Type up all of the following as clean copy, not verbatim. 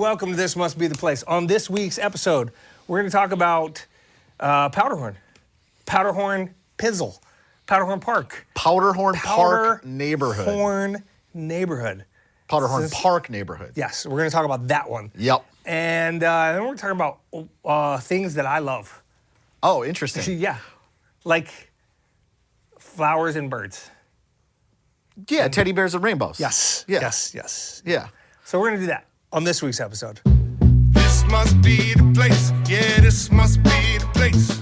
welcome to This Must Be the Place. On this week's episode, we're going to talk about Powderhorn Pizzle, Powderhorn Park. Powderhorn Park neighborhood. Powderhorn Park neighborhood. Yes, we're going to talk about that one. Yep. And then we're talking about things that I love. Oh, interesting. Yeah, like flowers and birds. Yeah, teddy bears and rainbows. Yes. Yeah. Yes. Yeah. So we're going to do that on this week's episode. This must be the place. Yeah, this must be the place.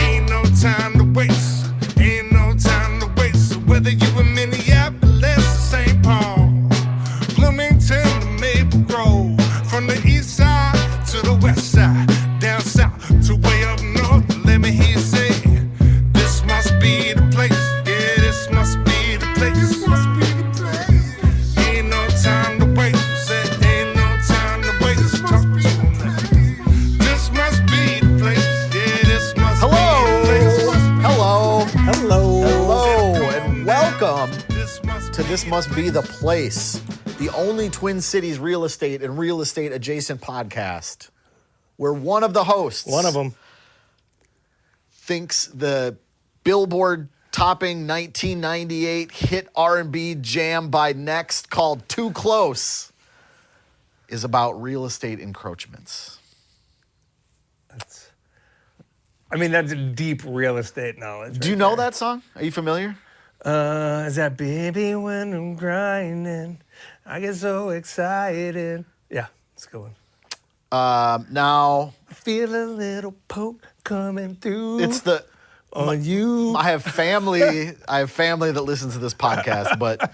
Ain't no time to waste. Ain't no time to waste. So whether you in Minneapolis or St. Paul, Bloomington to Maple Grove, from the east side to the west side, down south to way up north, let me hear you say, this must be the place. Yeah, this must be the place. This must be the place. Ain't no time to waste. Said ain't no time to waste. Talk to me. This must be the place. Yeah, this must be the place. Hello, and welcome to This Must Be the Place, the only Twin Cities real estate and real estate adjacent podcast, where one of the hosts, thinks the Billboard topping 1998 hit R&B jam by Next called Too Close is about real estate encroachments. That's deep real estate knowledge. Do you know that song? Are you familiar? Is that baby when I'm grinding, I get so excited. Yeah, it's a good one. Now, I feel a little poke coming through. it's the on you. I have family that listens to this podcast, but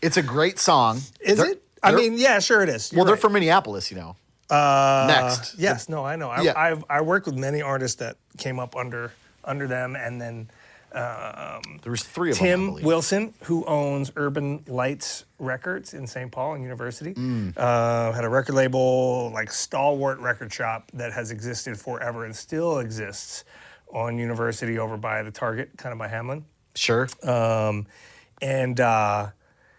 it's a great song. Is it? Yeah, sure it is. They're from Minneapolis, you know. Next. Yes, no, I know. Yeah. I work with many artists that came up under them, and then There was three of them, I Tim believe. Wilson, who owns Urban Lights Records in St. Paul and University, had a record label, like stalwart record shop that has existed forever and still exists on University over by the Target, kind of by Hamlin. Sure.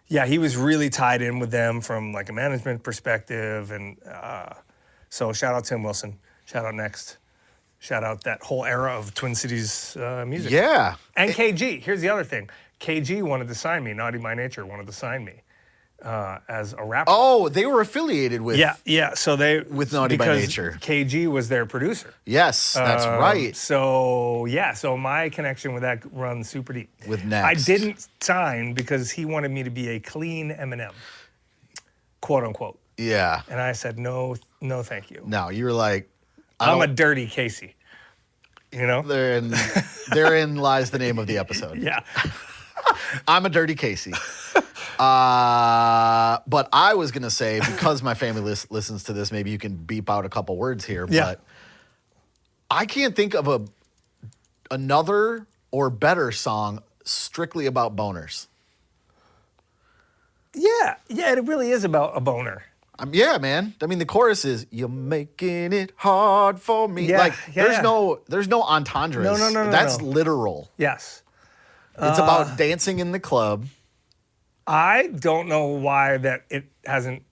Yeah, he was really tied in with them from like a management perspective, and so shout out Tim Wilson, shout out Next, shout out that whole era of Twin Cities music. Yeah. And KG. Here's the other thing: KG wanted to sign me. Naughty by Nature wanted to sign me as a rapper. Oh, they were affiliated with. Yeah. So With Naughty by Nature. KG was their producer. Yes, that's right. So my connection with that runs super deep. With Next. I didn't sign because he wanted me to be a clean Eminem, quote unquote. Yeah. And I said, no, thank you. No, you were like, I'm a dirty Casey. You know? Therein lies the name of the episode. Yeah. I'm a dirty Casey. But I was going to say, because my family listens to this, maybe you can beep out a couple words here. Yeah. But I can't think of another or better song strictly about boners. Yeah, it really is about a boner. Yeah, man. I mean, the chorus is "You're making it hard for me." Yeah, there's no entendres. No. That's literal. Yes. It's about dancing in the club. I don't know why that it hasn't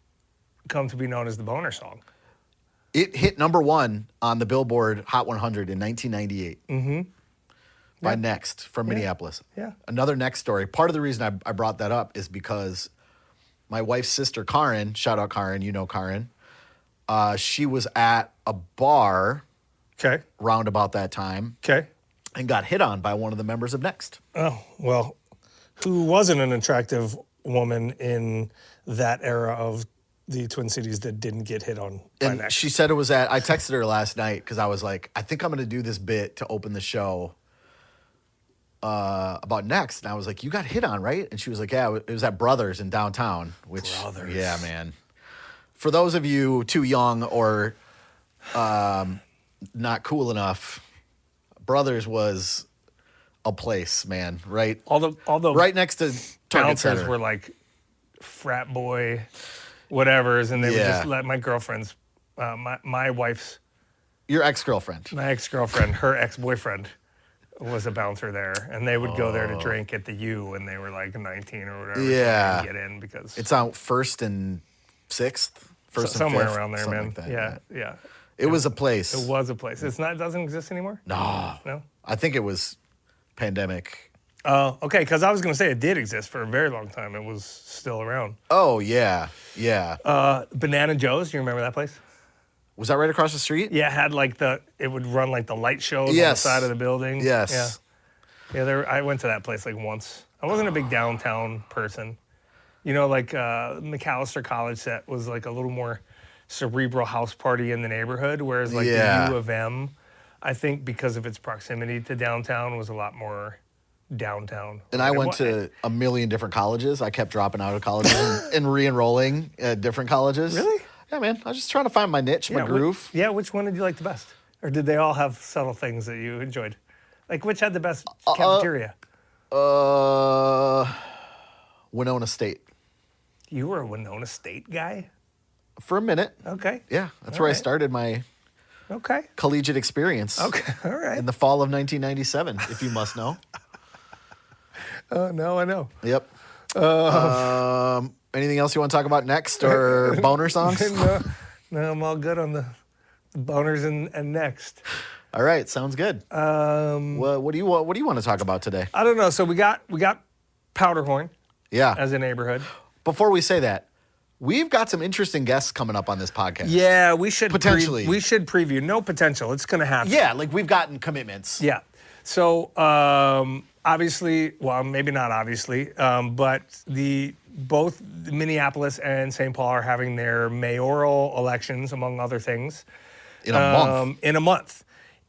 come to be known as the boner song. It hit #1 on the Billboard Hot 100 in 1998 by Next from Minneapolis. Yeah. Another Next story. Part of the reason I brought that up is because my wife's sister, Karen, shout out Karen, you know Karen, she was at a bar Okay. round about that time and got hit on by one of the members of Next. Oh, well, who wasn't an attractive woman in that era of the Twin Cities that didn't get hit on by And Next? she said I texted her last night because I was like, I think I'm going to do this bit to open the show about Next. And I was like, you got hit on, right? And she was like, yeah, it was at Brothers in downtown. Which, Brothers. Yeah, man. For those of you too young or not cool enough, Brothers was a place, man, right? All the right next to Target bouncers Center. were like frat boy whatevers, and they would just let my girlfriend's, my wife's, Your ex-girlfriend. my ex-girlfriend, her ex-boyfriend was a bouncer there, and they would go there to drink at the U when they were like 19 or whatever. Yeah. So they didn't get in because It's out First and 6th, first and somewhere 5th, around there, something man. like that, Yeah. It was a place. It was a place. It doesn't exist anymore? No? I think it was pandemic. Oh, okay, because I was going to say it did exist for a very long time. It was still around. Oh, yeah. Banana Joe's, you remember that place? Was that right across the street? Yeah, it had it would run like the light shows on the Yes. side of the building. Yes. Yeah, I went to that place like once. I wasn't a big downtown person. You know, like McAllister College set was like a little more cerebral house party in the neighborhood, whereas like Yeah. the U of M, I think because of its proximity to downtown, was a lot more downtown. And I went to a million different colleges. I kept dropping out of colleges and re-enrolling at different colleges. Really? Yeah, man. I was just trying to find my niche, my groove. Which one did you like the best? Or did they all have subtle things that you enjoyed? Like, which had the best cafeteria? Winona State. You were a Winona State guy? For a minute. Okay. Yeah, that's All where I right. started my Okay. collegiate experience. Okay. All right. In the fall of 1997, if you must know. No, I know. Yep. Anything else you want to talk about next, or boner songs? No, I'm all good on the boners and next. All right, sounds good. What do you want to talk about today? I don't know. So we got Powderhorn Yeah. as a neighborhood. Before we say that, we've got some interesting guests coming up on this podcast. Yeah, we should Potentially. we should preview. No potential. It's gonna happen. Yeah, like we've gotten commitments. Yeah. So obviously, well, maybe not obviously, but both Minneapolis and St. Paul are having their mayoral elections, among other things, In a month. In a month,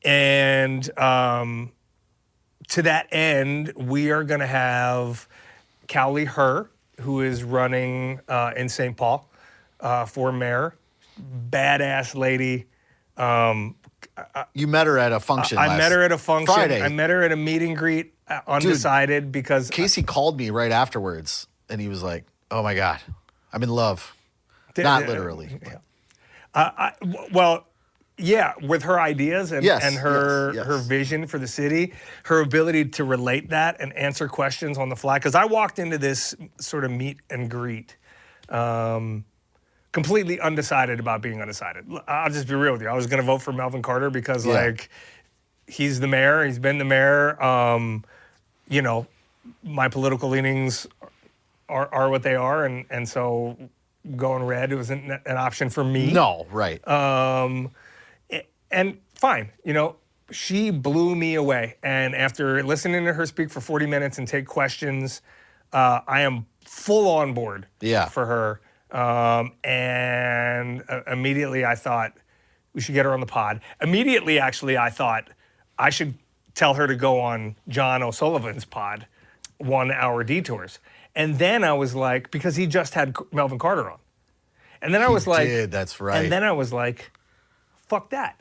and to that end, we are going to have Kaohly, who is running in St. Paul for mayor. Badass lady. You met her at a function. I met her at a function. Friday. I met her at a meet and greet, undecided, because Casey called me right afterwards, and he was like, "Oh my God, I'm in love." Not literally. Well, yeah, with her ideas and, Yes, and her yes. her vision for the city, her ability to relate that and answer questions on the fly. Because I walked into this sort of meet and greet completely undecided about being undecided. I'll just be real with you. I was going to vote for Melvin Carter because, like, he's the mayor. He's been the mayor. You know, my political leanings are what they are, and so going red wasn't an option for me. No, right. And fine, you know, she blew me away. And after listening to her speak for 40 minutes and take questions, I am full on board for her. And immediately I thought we should get her on the pod. Immediately, actually, I thought I should tell her to go on John O'Sullivan's pod, 1 Hour Detours. And then I was like, because he just had Melvin Carter on. And then I was like, that's right. And then I was like, fuck that.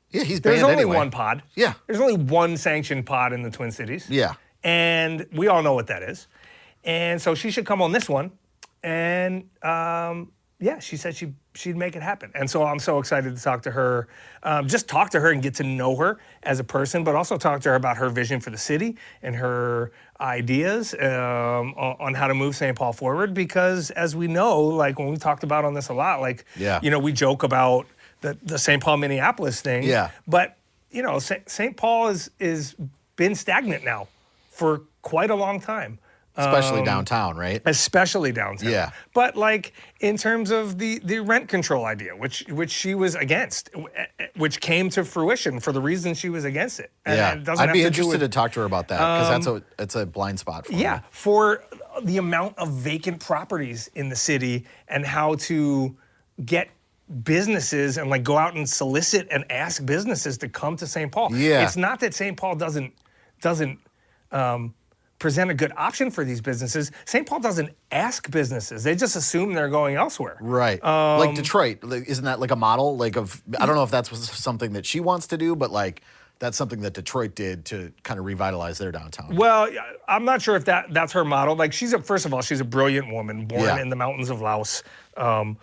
Yeah, he's There's banned only anyway. one pod. Yeah. There's only one sanctioned pod in the Twin Cities. Yeah. And we all know what that is. And so she should come on this one. And she said she'd make it happen. And so I'm so excited to talk to her, just talk to her and get to know her as a person, but also talk to her about her vision for the city and her ideas on how to move St. Paul forward. Because as we know, like when we talked about on this a lot, like, you know, we joke about the St. Paul Minneapolis thing. Yeah. But, you know, St. Paul is been stagnant now for quite a long time. Especially downtown, right? Especially downtown. Yeah. But like in terms of the rent control idea, which she was against, which came to fruition for the reason she was against it. And it doesn't I'd have be to interested do to with, talk to her about that because it's a blind spot for me. yeah, for the amount of vacant properties in the city and how to get businesses and like go out and solicit and ask businesses to come to St. Paul. Yeah. It's not that St. Paul doesn't present a good option for these businesses. St. Paul doesn't ask businesses. They just assume they're going elsewhere. Right. Like Detroit, isn't that like a model? Like I don't know if that's something that she wants to do, but like that's something that Detroit did to kind of revitalize their downtown. Well, I'm not sure if that's her model. Like first of all, she's a brilliant woman, born in the mountains of Laos. Hmong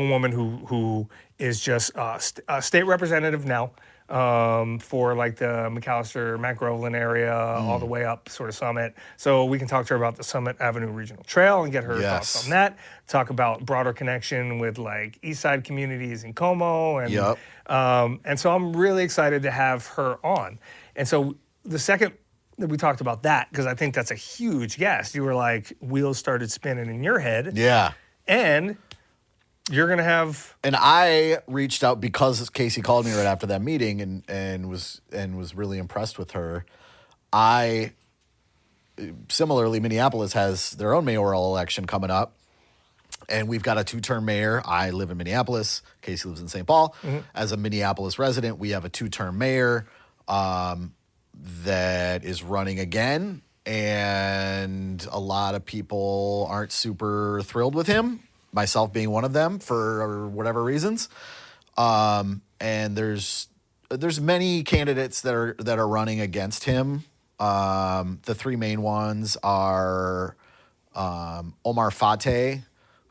woman who is just a state representative now. for like the McAllister, Mount Groveland area, all the way up sort of Summit. So we can talk to her about the Summit Avenue Regional Trail and get her thoughts on that. Talk about broader connection with like East Side communities in Como. And, and so I'm really excited to have her on. And so the second that we talked about that, because I think that's a huge guess, you were like, wheels started spinning in your head. Yeah. And you're going to have... And I reached out because Casey called me right after that meeting and was really impressed with her. Similarly, Minneapolis has their own mayoral election coming up. And we've got a 2-term mayor. I live in Minneapolis. Casey lives in St. Paul. As a Minneapolis resident, we have a 2-term mayor that is running again. And a lot of people aren't super thrilled with him, myself being one of them for whatever reasons. And there's many candidates that are running against him. The 3 main ones are Omar Fateh,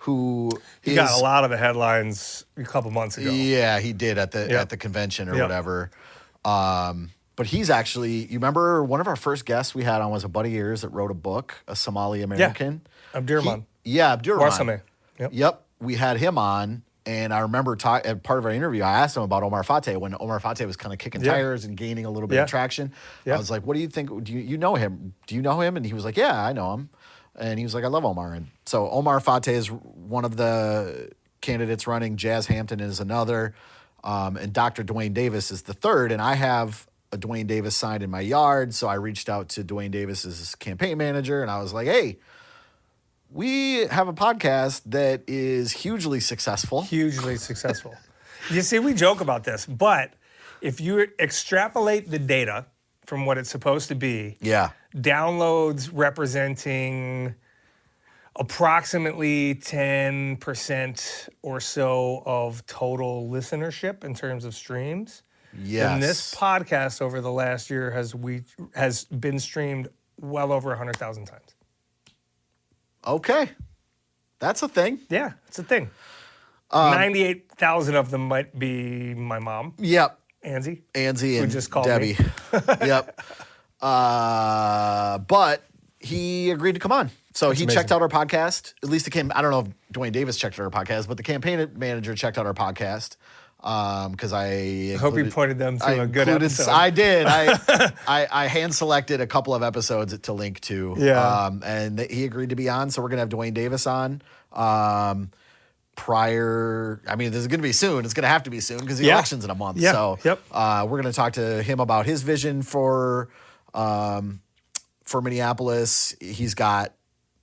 who he got a lot of the headlines a couple months ago. Yeah, he did at the convention or whatever. But he's actually, you remember one of our first guests we had on was a buddy of yours that wrote a book, a Somali American. Abdurrahman. Abdurrahman. Yep. Yep. We had him on, and I remember at part of our interview, I asked him about Omar Fateh when Omar Fateh was kind of kicking tires and gaining a little bit of traction. I was like, what do you think? Do you know him? Do you know him? And he was like, yeah, I know him. And he was like, I love Omar. And so Omar Fateh is one of the candidates running. Jazz Hampton is another. And Dr. DeWayne Davis is the third. And I have a DeWayne Davis sign in my yard. So I reached out to DeWayne Davis's campaign manager, and I was like, hey, we have a podcast that is hugely successful. Hugely successful. You see, we joke about this, but if you extrapolate the data from what it's supposed to be, downloads representing approximately 10% or so of total listenership in terms of streams. Yes. And this podcast over the last year has been streamed well over 100,000 times. Okay. That's a thing. Yeah, it's a thing. 98,000 of them might be my mom. Yep. Anzie and who just called Debbie. me. Yep. But he agreed to come on. So That's he amazing. checked out our podcast. At least I don't know if Dwayne Davis checked out our podcast, but the campaign manager checked out our podcast. Because I hope you pointed them to a good episode. I did. I hand selected a couple of episodes to link to. Yeah. And he agreed to be on. So we're gonna have Dwayne Davis on. This is gonna be soon. It's gonna have to be soon because the election's in a month. Yeah. So we're gonna talk to him about his vision for Minneapolis. He's got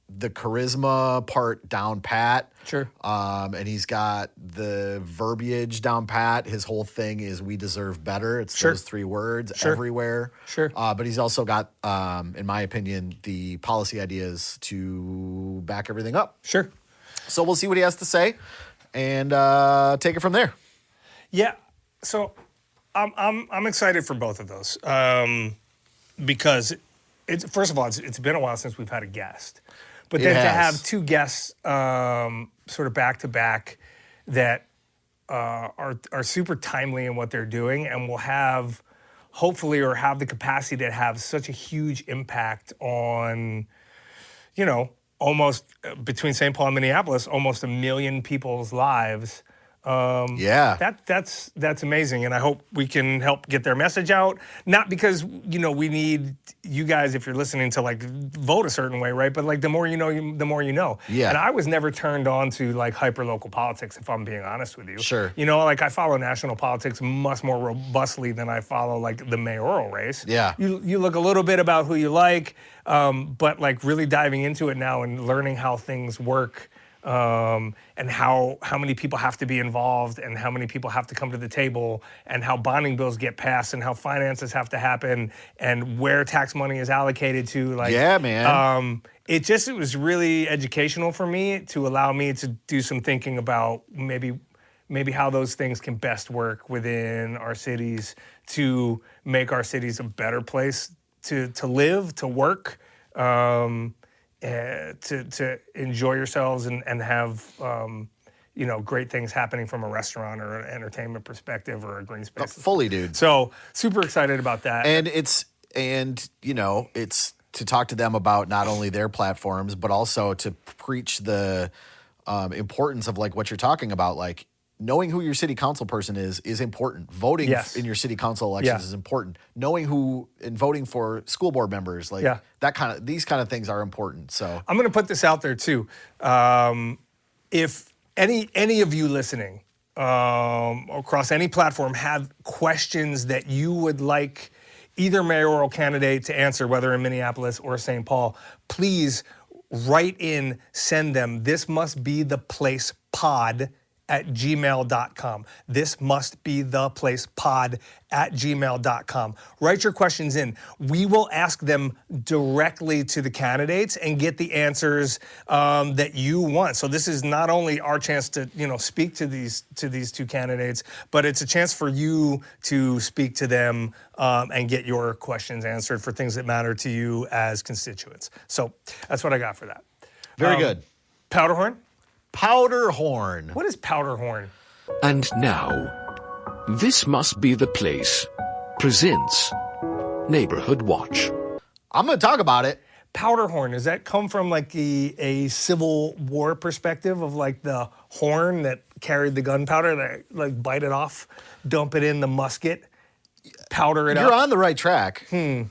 the charisma part down pat. Sure. And he's got the verbiage down pat. His whole thing is "we deserve better." It's those 3 words everywhere. Sure. But he's also got, in my opinion, the policy ideas to back everything up. Sure. So we'll see what he has to say and take it from there. Yeah. So I'm excited for both of those because first of all, it's been a while since we've had a guest. But then to have 2 guests sort of back to back that are super timely in what they're doing and will have hopefully or have the capacity to have such a huge impact on, almost between St. Paul and Minneapolis, almost 1 million people's lives. That's amazing, and I hope we can help get their message out. Not because we need you guys, if you're listening, to like vote a certain way, right? But like the more you know, the more you know. Yeah. And I was never turned on to like hyper local politics, if I'm being honest with you. Sure. Like I follow national politics much more robustly than I follow like the mayoral race. Yeah. You look a little bit about who you like, but like really diving into it now and learning how things work. And how many people have to be involved and how many people have to come to the table and how bonding bills get passed and how finances have to happen and where tax money is allocated to. Like, yeah, man. It was really educational for me to allow me to do some thinking about maybe how those things can best work within our cities to make our cities a better place to live, to work, to enjoy yourselves and have great things happening from a restaurant or an entertainment perspective or a green space. Fully, dude. So super excited about that. And it's to talk to them about not only their platforms, but also to preach the importance of like what you're talking about. Like knowing who your city council person is important. Voting in your city council elections is important. Knowing who and voting for school board members, like these kind of things are important. So I'm going to put this out there too. If any of you listening across any platform have questions that you would like either mayoral candidate to answer, whether in Minneapolis or St. Paul, please send them. This must be the place pod at gmail.com. This must be the place pod at gmail.com. Write your questions in. We will ask them directly to the candidates and get the answers that you want. So this is not only our chance to speak to these two candidates, but it's a chance for you to speak to them and get your questions answered for things that matter to you as constituents. So that's what I got for that. Very good. Powderhorn? Powderhorn. What is Powderhorn? And now, This Must Be the Place presents Neighborhood Watch. I'm going to talk about it. Powderhorn, does that come from like a Civil War perspective of like the horn that carried the gunpowder, that like bite it off, dump it in the musket, powder it up? You're on the right track. You're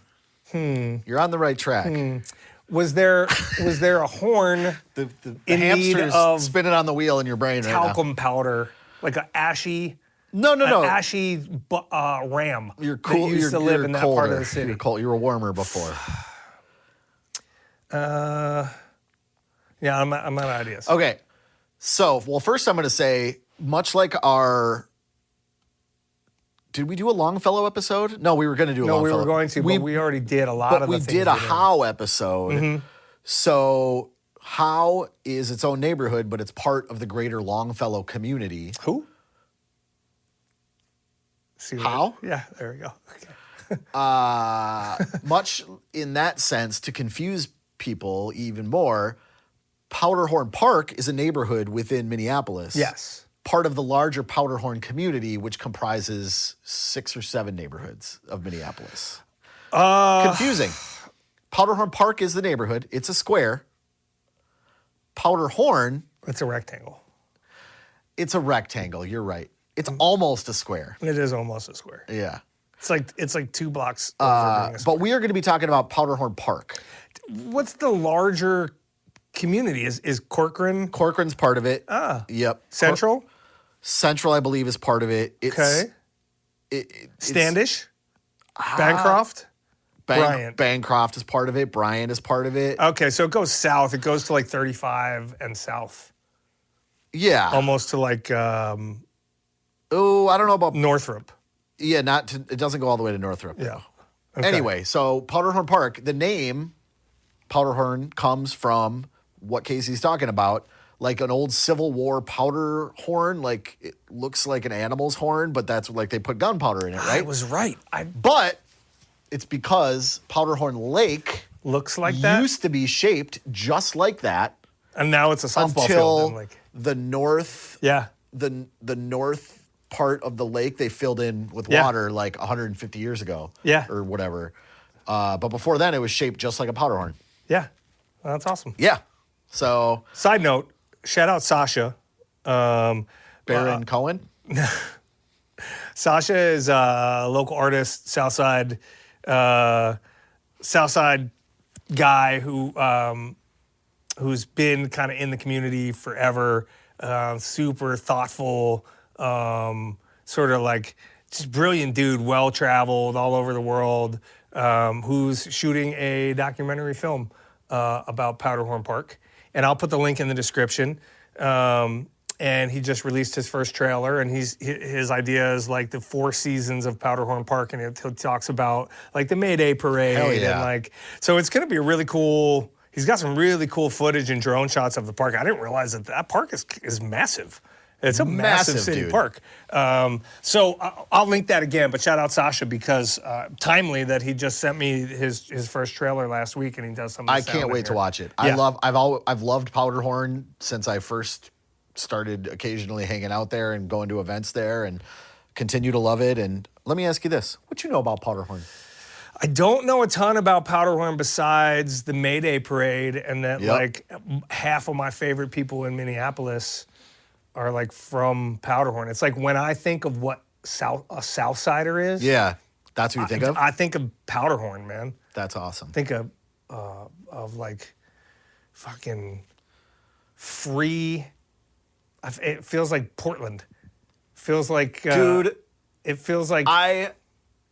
on the right track. Was there a horn The in need hamster's of spinning on the wheel in your brain right now. talcum powder, like an ashy No. ashy ram You're cool. that used to live in that part of the city? You're cold. You were warmer before. Yeah, I'm out of ideas. Okay. So, first I'm going to say, much like our... Did we do a Longfellow episode? No, we were going to do a No, Longfellow. we were going to, but we already did a lot But of we the things. did a we Howe episode. So Howe is its own neighborhood, but it's part of the greater Longfellow community. Who? See what- How? Yeah, there we go. Okay. Much in that sense, to confuse people even more, Powderhorn Park is a neighborhood within Minneapolis. Yes. Part of the larger Powderhorn community, which comprises 6 or 7 neighborhoods of Minneapolis. Confusing. Powderhorn Park is the neighborhood. It's a square. Powderhorn, It's a rectangle. it's a rectangle. You're right. It's almost a square. It is almost a square. Yeah. It's like 2 blocks over being a square. But we are going to be talking about Powderhorn Park. What's the larger community? Is Corcoran Corcoran's part of it. Yep. Central? Central, I believe, is part of it. It's, Okay. it's- Standish? Bancroft? Bryant. Bancroft is part of it. Bryant is part of it. Okay, so it goes south. It goes to like 35 and south. Yeah. Almost to like Oh, I don't know about. Northrop. Yeah, it doesn't go all the way to Northrop. Yeah. Okay. Anyway, so Powderhorn Park, the name Powderhorn comes from what Casey's talking about, like an old Civil War powder horn. Like it looks like an animal's horn, but that's like they put gunpowder in it, I right? was right. But it's because Powderhorn Lake Looks like that. used to be shaped just like that And now it's a softball field. until And like, the north yeah. the north part of the lake they filled in with Yeah. water like 150 years ago. Yeah. Or whatever. But before then, it was shaped just like a powder horn. Yeah. Well, that's awesome. Yeah. So Side note, shout out Sasha. Baron Cohen. Sasha is a local artist, Southside guy who's been kind of in the community forever. Super thoughtful, sort of like just brilliant dude, well traveled all over the world. Who's shooting a documentary film about Powderhorn Park, and I'll put the link in the description. And he just released his first trailer, and his idea is like the 4 seasons of Powderhorn Park, and he talks about like the May Day parade. Hell yeah. And like, so it's gonna be a really cool. He's got some really cool footage and drone shots of the park. I didn't realize that park is massive. It's a massive city dude. park. So I'll link that again, but shout out Sasha because timely that he just sent me his first trailer last week, and he does some of the I sound can't in wait to here. watch it. Yeah. I've loved Powderhorn since I first started occasionally hanging out there and going to events there and continue to love it. And let me ask you this. What you know about Powderhorn? I don't know a ton about Powderhorn besides the May Day parade, and that like half of my favorite people in Minneapolis are like from Powderhorn. It's like when I think of what a South Sider is. Yeah, that's what you think of? I think of Powderhorn, man. That's awesome. Think of like fucking free. It feels like Portland. Feels like dude. It feels like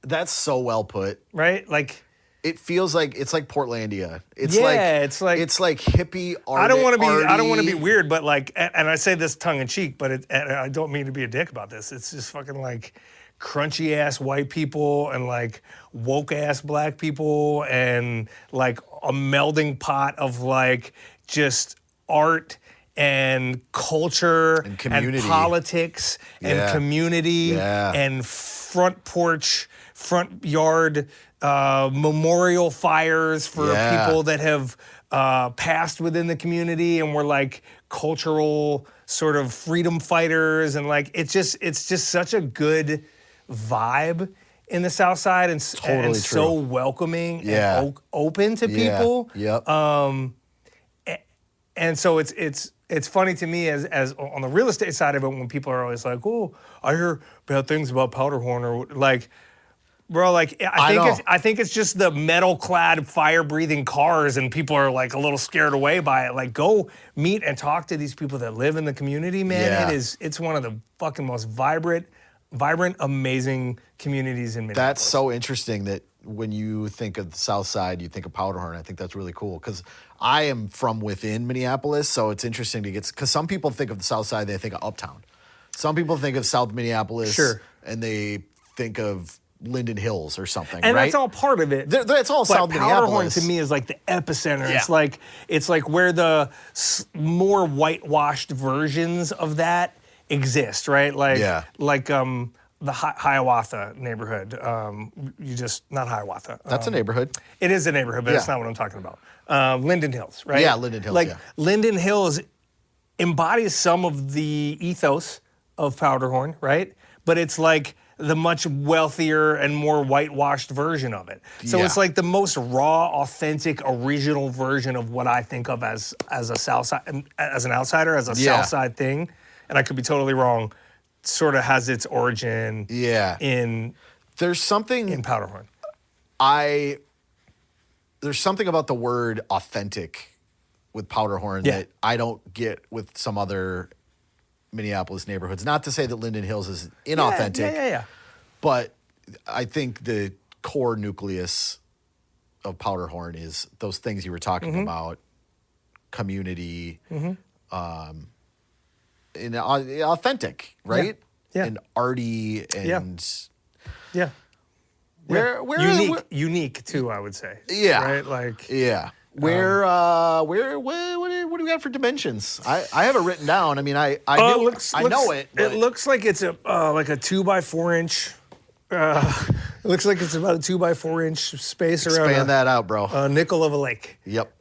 That's so well put. Right? Like it feels like it's like Portlandia. It's it's like hippie art. I don't want to be weird, but like, and I say this tongue in cheek, but and I don't mean to be a dick about this. It's just fucking like crunchy ass white people and like woke ass black people and like a melding pot of like just art and culture and community and politics and community and front yard memorial fires for people that have passed within the community and were like cultural sort of freedom fighters, and like it's just such a good vibe in the South Side, and so welcoming and open to people. And so it's funny to me as on the real estate side of it, when people are always like, "Oh, I hear bad things about Powderhorn," or like, bro, like I think it's just the metal-clad, fire-breathing cars, and people are like a little scared away by it. Like, go meet and talk to these people that live in the community, man. It's one of the fucking most vibrant, amazing communities in Minneapolis. That's so interesting that when you think of the South Side, you think of Powderhorn. I think that's really cool because I am from within Minneapolis, so it's interesting to get, because some people think of the South Side, they think of Uptown. Some people think of South Minneapolis, and they think of Linden Hills or something, and right? that's all part of it. That's all South Minneapolis. Powderhorn to me is like the epicenter. Yeah. It's like where the more whitewashed versions of that exist, right? Like the Hiawatha neighborhood. Not Hiawatha. That's a neighborhood. It is a neighborhood, but that's not what I'm talking about. Linden Hills, right? Yeah, Linden Hills. Linden Hills embodies some of the ethos of Powderhorn, right? But it's like the much wealthier and more whitewashed version of it. So it's like the most raw, authentic, original version of what I think of as a South Side, as an outsider, as a South Side thing. And I could be totally wrong. Sort of has its origin in there's something in Powderhorn. There's something about the word authentic with Powderhorn that I don't get with some other Minneapolis neighborhoods. Not to say that Linden Hills is inauthentic. But I think the core nucleus of Powderhorn is those things you were talking about: community, and authentic, right? And arty and unique too, I would say. Right? Like Where what do we got for dimensions? I have it written down. I mean, I know it. But it looks like it's a like a 2x4 inch. It looks like it's about a 2x4 inch space around. Expand that out, bro. A nickel of a lake. Yep.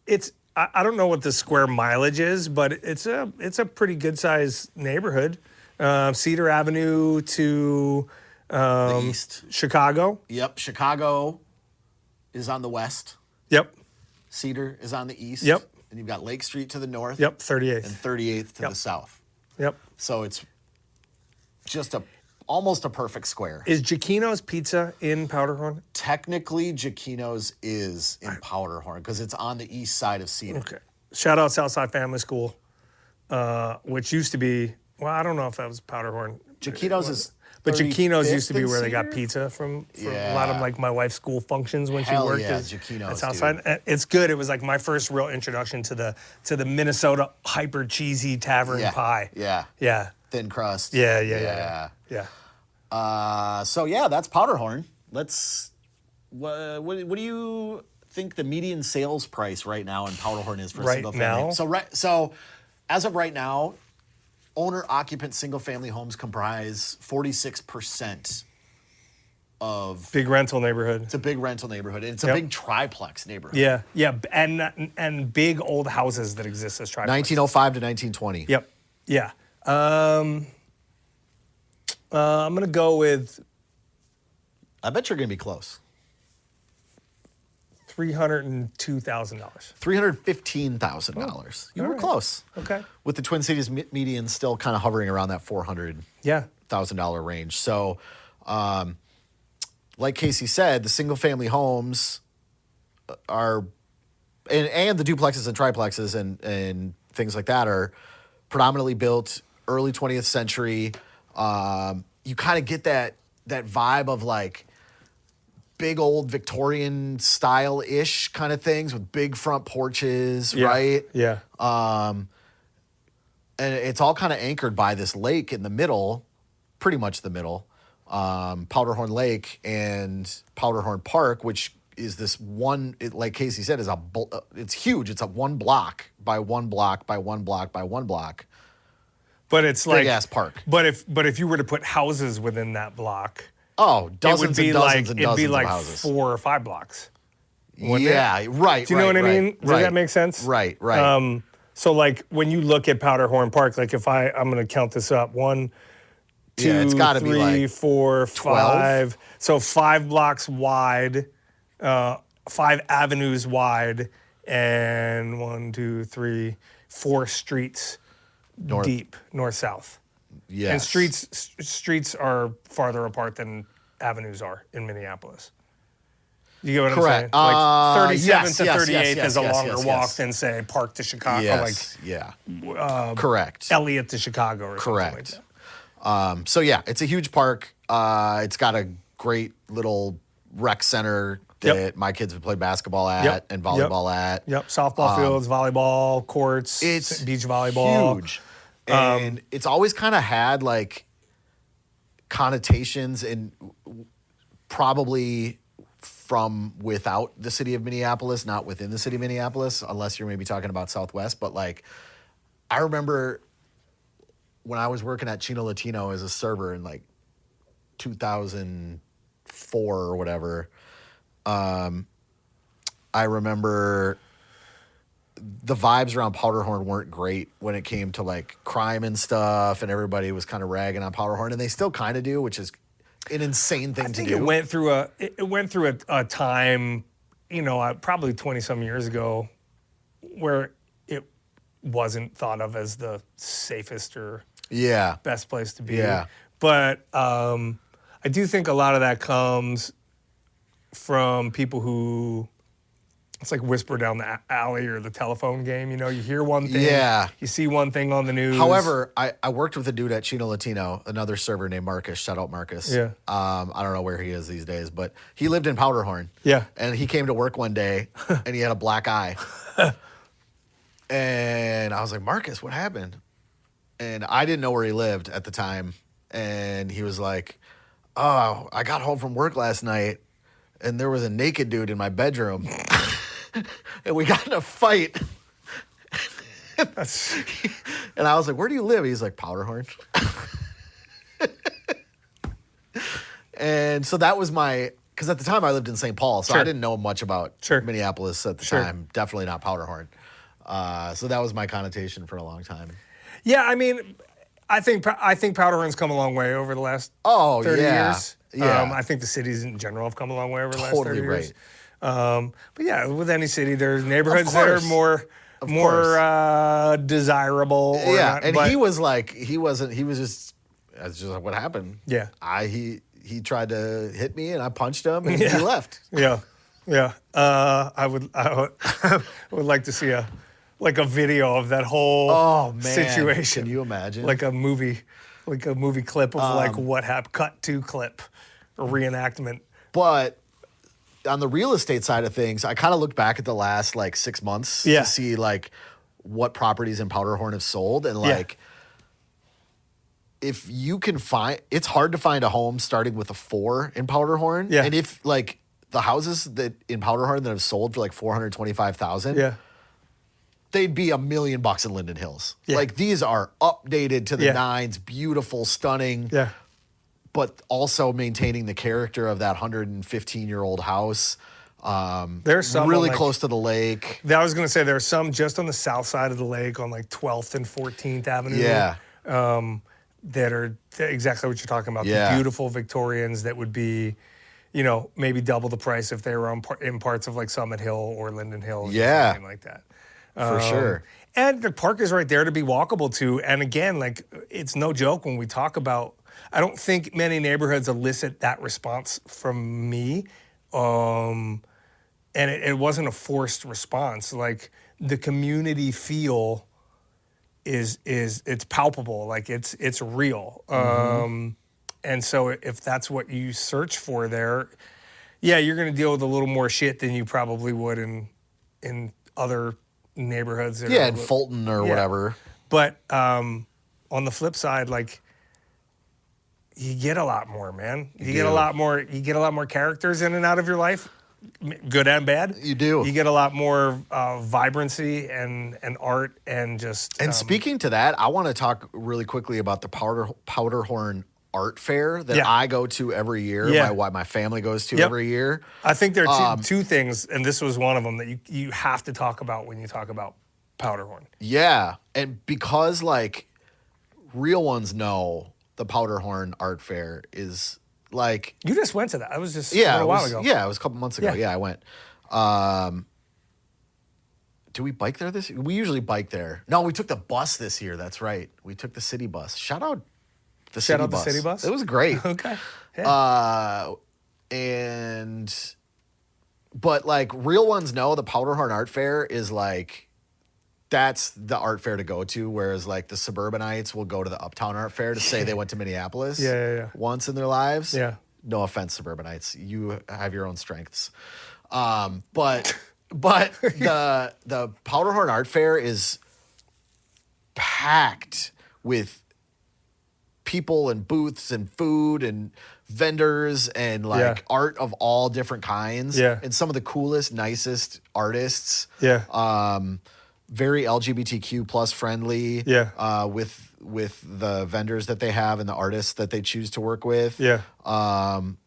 It's I don't know what the square mileage is, but it's a pretty good sized neighborhood. Cedar Avenue to the east. Chicago. Yep. Chicago is on the west. Yep. Cedar is on the east. Yep. And you've got Lake Street to the north. Yep. 38th. And 38th to the south. Yep. So it's just almost a perfect square. Is Giacchino's Pizza in Powderhorn? Technically, Giacchino's is in Powderhorn because it's on the east side of Cedar. Okay. Shout out Southside Family School, which used to be, well, I don't know if that was Powderhorn. Giacchino's is, but Giacchino's used to be where Cedar? they got pizza from a lot of like my wife's school functions when she worked at Southside. Dude. It's good. It was like my first real introduction to the Minnesota hyper cheesy tavern pie. Yeah. Thin crust. Yeah. So that's Powderhorn. What do you think the median sales price right now in Powderhorn is for a single family? So as of right now, owner occupant single family homes comprise 46% of. Big rental neighborhood. It's a big rental neighborhood. And it's a Yep. big triplex neighborhood. Yeah, and big old houses that exist as triplexes. 1905 to 1920. Yep. Yeah. I'm gonna go with I bet you're going to be close. $302,000. $315,000. You all were right. close. Okay. With the Twin Cities median still kind of hovering around that $400,000 Yeah. range. So, like Casey said, the single family homes are, and the duplexes and triplexes and things like that are predominantly built early 20th century. You kind of get that vibe of like big old Victorian style-ish kind of things with big front porches, Yeah. right? Yeah. And it's all kind of anchored by this lake in the middle, pretty much the middle, Powderhorn Lake and Powderhorn Park, which is this one, like Casey said, it's huge. It's a 1 block by 1 block by 1 block by 1 block. But it's like Big-ass park. But if you were to put houses within that block, Oh, dozens it would be and dozens like and it'd dozens be like of houses. 4 or 5 blocks. wouldn't Yeah, it? right. Do you know what I right, mean? Does right. that make sense? Right, right. So like when you look at Powderhorn Park, like if I'm gonna count this up, 1, 2, Yeah, it's gotta be 3, like 4, 12. 5. So 5 blocks wide, 5 avenues wide, and 1, 2, 3, 4 streets deep, north south. Yes. And streets are farther apart than avenues are in Minneapolis. You get what Correct. I'm saying? Like 37th yes, to yes, 38th yes, is a yes, longer yes, walk yes. than say Park to Chicago, Yes, yeah. Correct. Elliott to Chicago or Correct. something like that. So yeah, it's a huge park. It's got a great little rec center that Yep. my kids would play basketball at Yep. and volleyball at. Yep, softball fields, volleyball courts, It's beach volleyball. huge. And it's always kind of had like connotations and probably from without the city of Minneapolis, not within the city of Minneapolis, unless you're maybe talking about Southwest. But like, I remember when I was working at Chino Latino as a server in like 2004 or whatever, I remember the vibes around Powderhorn weren't great when it came to like crime and stuff, and everybody was kind of ragging on Powderhorn, and they still kind of do, which is an insane thing I to think do. it went through a time, probably 20 some years ago, where it wasn't thought of as the safest or Yeah. best place to be. Yeah. But I do think a lot of that comes from people who, it's like whisper down the alley or the telephone game. You hear one thing, Yeah. you see one thing on the news. However, I worked with a dude at Chino Latino, another server named Marcus. Shout out Marcus. Yeah. I don't know where he is these days, but he lived in Powderhorn. Yeah. And he came to work one day, and he had a black eye. And I was like, Marcus, what happened? And I didn't know where he lived at the time. And he was like, oh, I got home from work last night, and there was a naked dude in my bedroom. And we got in a fight. And I was like, where do you live? He's like, Powderhorn. And so that was because at the time I lived in St. Paul, so I Sure. didn't know much about Sure. Minneapolis at the Sure. time. Definitely not Powderhorn. So that was my connotation for a long time. Yeah, I mean, I think Powderhorn's come a long way over the last Oh, 30 yeah. years. Yeah. I think the cities in general have come a long way over the last Totally 30 years. right. But yeah, with any city, there's neighborhoods that are course. more desirable. Or Yeah, not, and but he was like, he was just, that's just what happened. Yeah. He tried to hit me, and I punched him, and he left. Yeah. I would would like to see a video of that whole Oh, man. situation. Can you imagine? Like a movie clip of what happened, cut to clip, a reenactment. But on the real estate side of things, I kind of looked back at the last 6 months Yeah. to see what properties in Powderhorn have sold, and Yeah. if you can find, it's hard to find a home starting with a 4 in Powderhorn. Yeah. And if the houses that in Powderhorn that have sold for $425,000, Yeah. they'd be $1 million in Linden Hills. Yeah. These are updated to the Yeah. nines, beautiful, stunning. Yeah. but also maintaining the character of that 115-year-old house. There's some really on, like, close to the lake. I was going to say there's some just on the south side of the lake on like 12th and 14th Avenue. Yeah. That are exactly what you're talking about. Yeah. The beautiful Victorians that would be, you know, maybe double the price if they were in parts of like Summit Hill or Linden Hill. Or something like that. For sure. And the park is right there to be walkable to. And again, like, it's no joke when we talk about, I don't think many neighborhoods elicit that response from me. And it wasn't a forced response. Like, the community feel is it's palpable. Like, it's real. And so if that's what you search for there, yeah, you're going to deal with a little more shit than you probably would in other neighborhoods. That Yeah, in Fulton or whatever. But on the flip side, like, you get a lot more, man. You get a lot more characters in and out of your life, good and bad. You do. You get a lot more vibrancy and art and just. And speaking to that, I want to talk really quickly about the Powderhorn Art Fair that I go to every year. Yeah. My family goes to every year. I think there are two things, and this was one of them that you have to talk about when you talk about Powderhorn. Yeah, and because like real ones know the Powderhorn Art Fair is like. You just went to that. I was just a while ago. Yeah, it was a couple months ago. Yeah, I went. Do we bike there this year? We usually bike there. No, we took the bus this year. That's right. We took the city bus. Shout out the city bus. It was great. Okay. Yeah. But like real ones know the Powderhorn Art Fair is like, that's the art fair to go to. Whereas like the suburbanites will go to the Uptown Art Fair to say they went to Minneapolis once in their lives. Yeah. No offense, suburbanites. You have your own strengths. But the Powderhorn Art Fair is packed with people and booths and food and vendors and like art of all different kinds. Yeah. And some of the coolest, nicest artists. Yeah. Very LGBTQ plus friendly. Yeah. With the vendors that they have and the artists that they choose to work with. Yeah.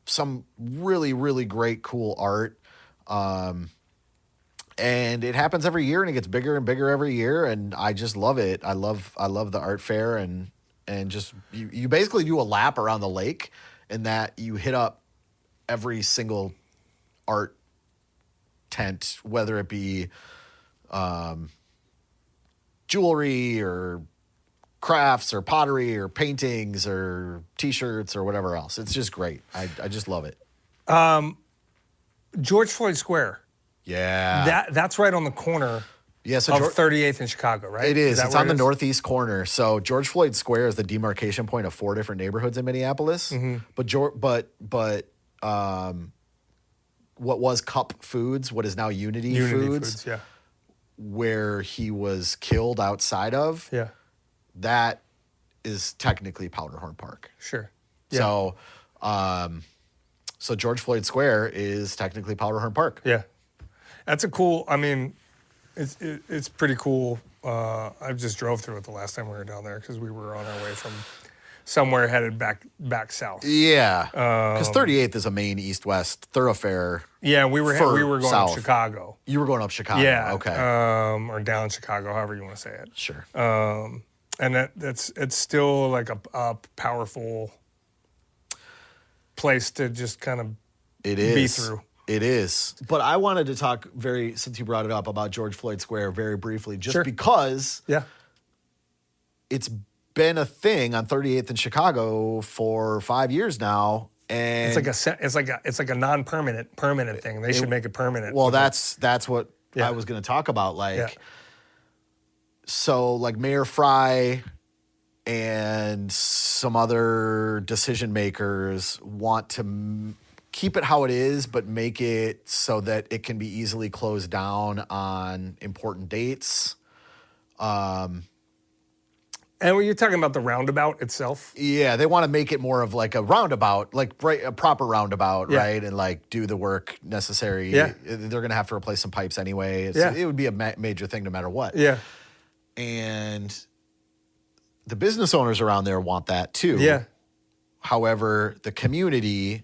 Some really, really great, cool art. And it happens every year and it gets bigger and bigger every year. And I just love it. I love the art fair and just you basically do a lap around the lake and that you hit up every single art tent, whether it be jewelry or crafts or pottery or paintings or T-shirts or whatever else. It's just great. I just love it. George Floyd Square. Yeah. That's right on the corner Yeah, so of 38th in Chicago, right? It is. It's on the is? northeast corner. So George Floyd Square is the demarcation point of 4 different neighborhoods in Minneapolis. Mm-hmm. But what was Cup Foods, what is now Unity Foods, yeah. where he was killed outside of, Yeah. that is technically Powderhorn Park. Sure. Yeah. So George Floyd Square is technically Powderhorn Park. Yeah. That's a cool, I mean, it's pretty cool. I just drove through it the last time we were down there because we were on our way from somewhere headed back south. Yeah, because 38th is a main east-west thoroughfare. Yeah, we were going south. up Chicago. You were going up Chicago. Yeah. Okay. Or down Chicago, however you want to say it. Sure. And it's still like a powerful place to just kind of be through. It is. But I wanted to talk since you brought it up, about George Floyd Square very briefly, just because it's been a thing on 38th in Chicago for 5 years now. And it's like a permanent thing. They should make it permanent. Well, that's what I was going to talk about. So like Mayor Fry and some other decision makers want to keep it how it is, but make it so that it can be easily closed down on important dates. And when you're talking about the roundabout itself? Yeah, they want to make it more of like a roundabout, like a proper roundabout, right? And like do the work necessary. Yeah. They're going to have to replace some pipes anyway. It would be a major thing no matter what. Yeah. And the business owners around there want that too. Yeah. However, the community,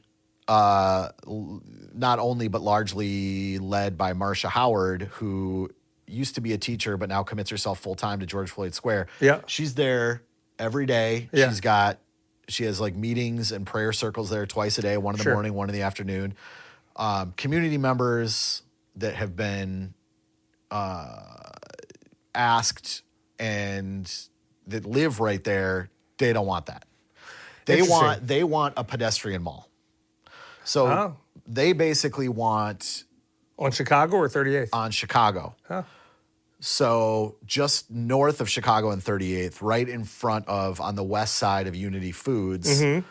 not only but largely led by Marcia Howard, who used to be a teacher but now commits herself full time to George Floyd Square. Yeah. She's there every day. Yeah. She has like meetings and prayer circles there twice a day, one in the Sure. morning, one in the afternoon. Community members that have been asked and that live right there, they don't want that. They want a pedestrian mall. So they basically want On Chicago or 38th? on Chicago. Huh. So just north of Chicago and 38th, right in front of, on the west side of Unity Foods, it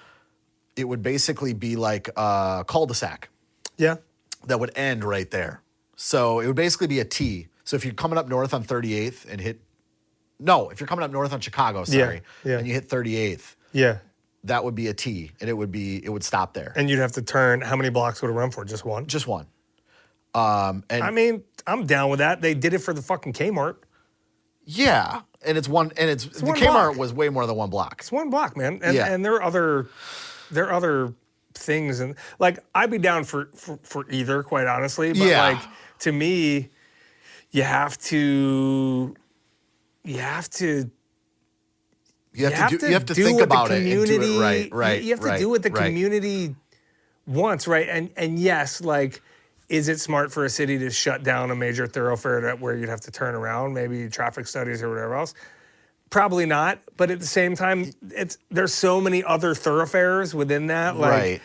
would basically be like a cul-de-sac Yeah. that would end right there. So it would basically be a T. So if you're coming up north on 38th and if you're coming up north on Chicago, sorry, yeah. and you hit 38th, Yeah. that would be a T, and it would stop there. And you'd have to turn, how many blocks would it run for? Just one? Just one. And I mean, I'm down with that. They did it for the fucking Kmart. yeah, and it's the one Kmart block. was way more than one block. It's one block, man. And, Yeah. and there are other things, and like I'd be down for either, quite honestly. But Yeah. like to me, you have to You have to think what about the it and community, do it right. You have to do what the community wants, right? And yes, like, is it smart for a city to shut down a major thoroughfare where you'd have to turn around, maybe traffic studies or whatever else? Probably not. But at the same time, there's so many other thoroughfares within that, like. Right.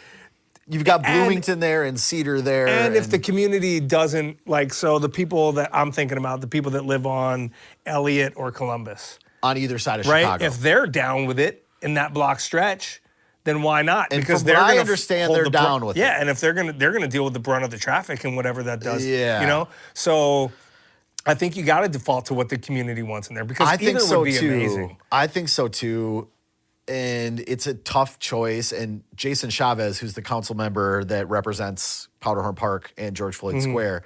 You've got Bloomington there and Cedar there. And if the community doesn't, like, so the people that I'm thinking about, the people that live on Elliott or Columbus, on either side of right? Chicago. If they're down with it in that block stretch, then why not? And Because from what I gonna understand, hold they're the down with it. Yeah, and if they're gonna deal with the brunt of the traffic and whatever that does, Yeah. you know. So I think you got to default to what the community wants in there because I think either so would be too. amazing. I think so too. And it's a tough choice. And Jason Chavez, who's the council member that represents Powderhorn Park and George Floyd Square,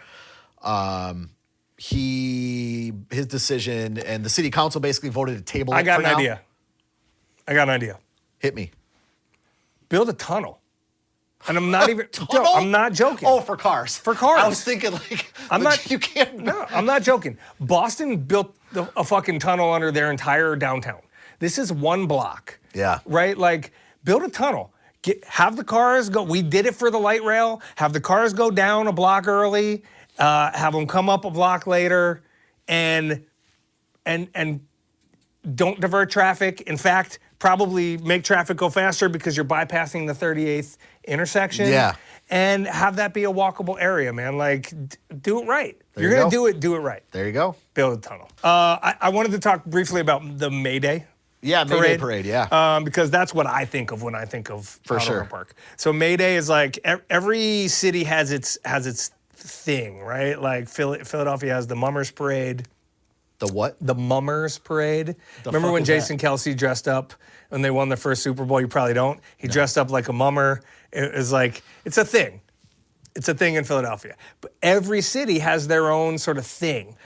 his decision, and the city council basically voted to table it. I got for an now. idea. I got an idea. Hit me. Build a tunnel. And I'm not even. Tunnel? No, I'm not joking. Oh, for cars. For cars. I was thinking like I'm not. You can't. No, I'm not joking. Boston built a fucking tunnel under their entire downtown. This is one block. Yeah. Right? Like, build a tunnel. Have the cars go. We did it for the light rail. Have the cars go down a block early. Have them come up a block later, and don't divert traffic. In fact, probably make traffic go faster because you're bypassing the 38th intersection. Yeah. And have that be a walkable area, man. Like, do it right. There You're you gonna go. do it right. There you go. Build a tunnel. I wanted to talk briefly about the May Day. Yeah, May Day Parade, yeah. Because that's what I think of when I think of For Powderhorn sure. Park. So May Day is like every city has its thing, right? Like Philadelphia has the Mummers Parade. The what? The Mummers Parade. Remember fuck when is that? Jason Kelsey dressed up when they won the first Super Bowl? You probably don't. He dressed up like a mummer. It was like, it's a thing. It's a thing in Philadelphia. But every city has their own sort of thing.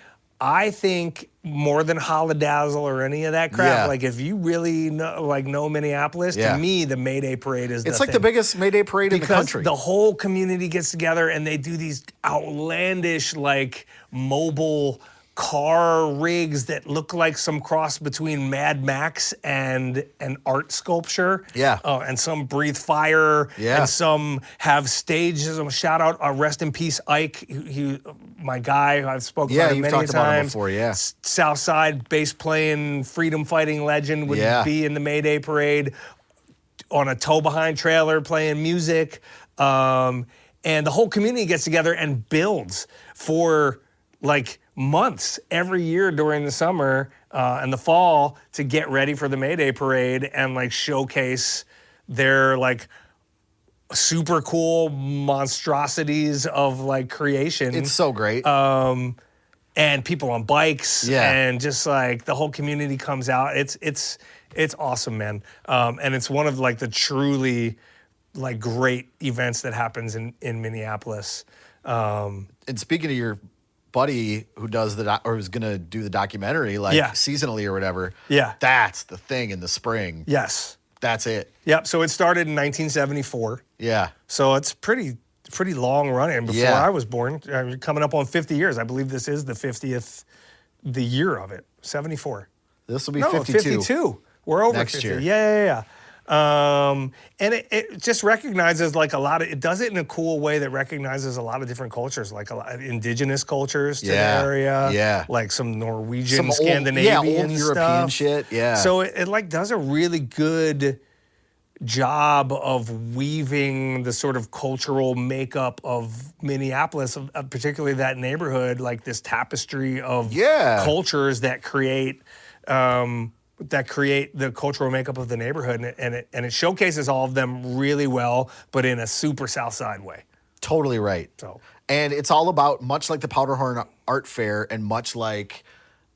I think more than Holidazzle or any of that crap, Yeah. like if you really know Minneapolis, Yeah. to me, the May Day Parade is It's the like thing. the biggest May Day Parade in the Because country. the whole community gets together and they do these outlandish, like, mobile car rigs that look like some cross between Mad Max and an art sculpture. Yeah. And some breathe fire. Yeah. And some have stages. Shout out, rest in peace, Ike. He my guy. I've spoken Yeah, about him you've many talked about him times. before, yeah. Southside bass playing, freedom fighting legend would Yeah. be in the May Day Parade on a tow behind trailer playing music. And the whole community gets together and builds for like months every year during the summer and the fall to get ready for the May Day Parade and like showcase their like super cool monstrosities of like creation. It's so great. And people on bikes, Yeah. and just like the whole community comes out. It's awesome, man. And it's one of like the truly like great events that happens in Minneapolis. And speaking of your buddy who does or who's gonna do the documentary, like Yeah. seasonally or whatever. Yeah. That's the thing in the spring. Yes. That's it. Yep. So it started in 1974. Yeah. So it's pretty long running. Before Yeah. I was born, coming up on 50 years. I believe this is the 50th, the year of it. 74. This will be No, 52. 52. We're over Next 50. year. Yeah. And it just recognizes like a lot of, it does it in a cool way that recognizes a lot of different cultures, like a lot of indigenous cultures to the area. Yeah. Like some Norwegian, Some old- Scandinavian old European stuff. shit, yeah. So it like does a really good job of weaving the sort of cultural makeup of Minneapolis, particularly that neighborhood, like this tapestry of cultures that create the cultural makeup of the neighborhood, and it showcases all of them really well, but in a super South Side way. Totally right. So, and it's all about, much like the Powderhorn Art Fair, and much like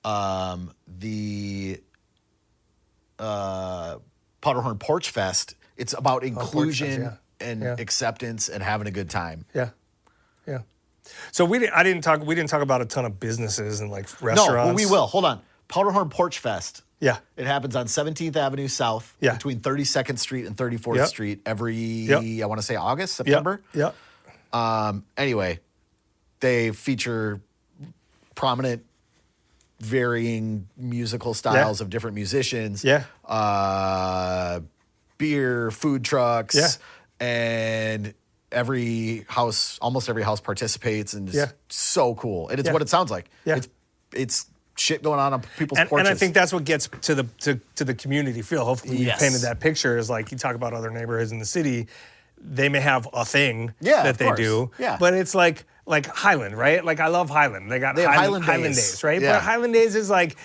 the Powderhorn Porchfest, it's about inclusion Porchfest, and acceptance and having a good time. Yeah. So we didn't talk about a ton of businesses and like restaurants. No, but we will. Hold on. Powderhorn Porchfest. Yeah. It happens on 17th Avenue South between 32nd Street and 34th Street every, I want to say August, September. Yep. Anyway, they feature prominent, varying musical styles of different musicians. Yeah. Beer, food trucks. And almost every house participates, and it's so cool. And it's what it sounds like. Yeah. It's shit going on people's porches. And I think that's what gets to the community feel. Hopefully you painted that picture, is like you talk about other neighborhoods in the city, they may have a thing that they do. Yeah. But it's like Highland, right? Like I love Highland. They have Highland Days, right? Yeah. But Highland Days is like,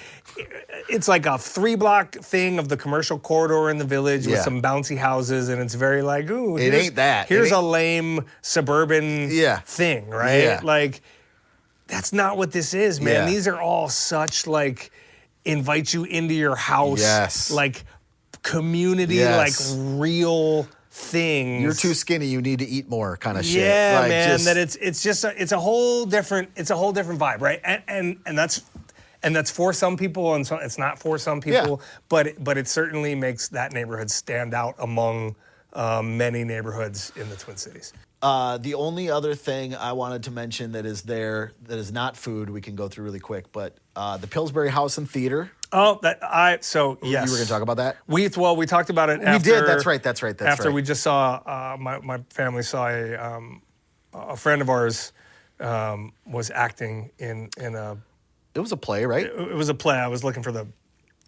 it's like a 3-block thing of the commercial corridor in the village with some bouncy houses, and it's very like, ooh, ain't that. Here's a lame suburban thing, right? Yeah. Like, that's not what this is, man. Yeah. These are all such like invite you into your house, like community, like real things. You're too skinny, you need to eat more kind of shit. Yeah, like, man. That it's a whole different vibe, right? And that's for some people, and so it's not for some people. But it certainly makes that neighborhood stand out among many neighborhoods in the Twin Cities. The only other thing I wanted to mention that is there that is not food, we can go through really quick, but the Pillsbury House and Theater. Oh, yes. You were going to talk about that? We talked about it after. We did. That's right. After we just saw, my family saw a friend of ours was acting in a. It was a play, right? It was a play. I was looking for it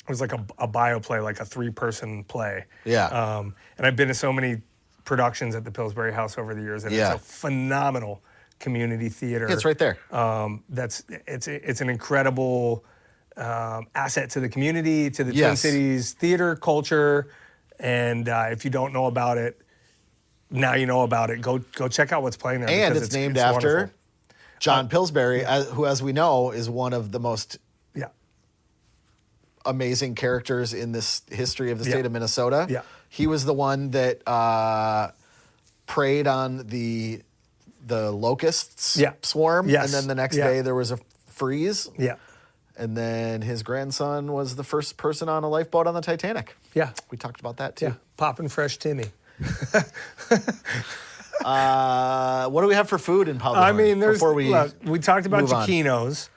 was like a bio play, like a 3-person play. Yeah. And I've been to so many productions at the Pillsbury House over the years, and it's a phenomenal community theater. It's right there. It's an incredible asset to the community, to the Twin Cities theater culture, and if you don't know about it, now you know about it. Go check out what's playing there. And it's named after wonderful. John Pillsbury, who, as we know, is one of the most amazing characters in this history of the state of Minnesota. Yeah. He was the one that preyed on the locusts swarm, and then the next day there was a freeze. Yeah. And then his grandson was the first person on a lifeboat on the Titanic. Yeah. We talked about that too. Yeah. Poppin' fresh Timmy. What do we have for food in Powderhorn? I mean, we talked about move on? Chiquinos.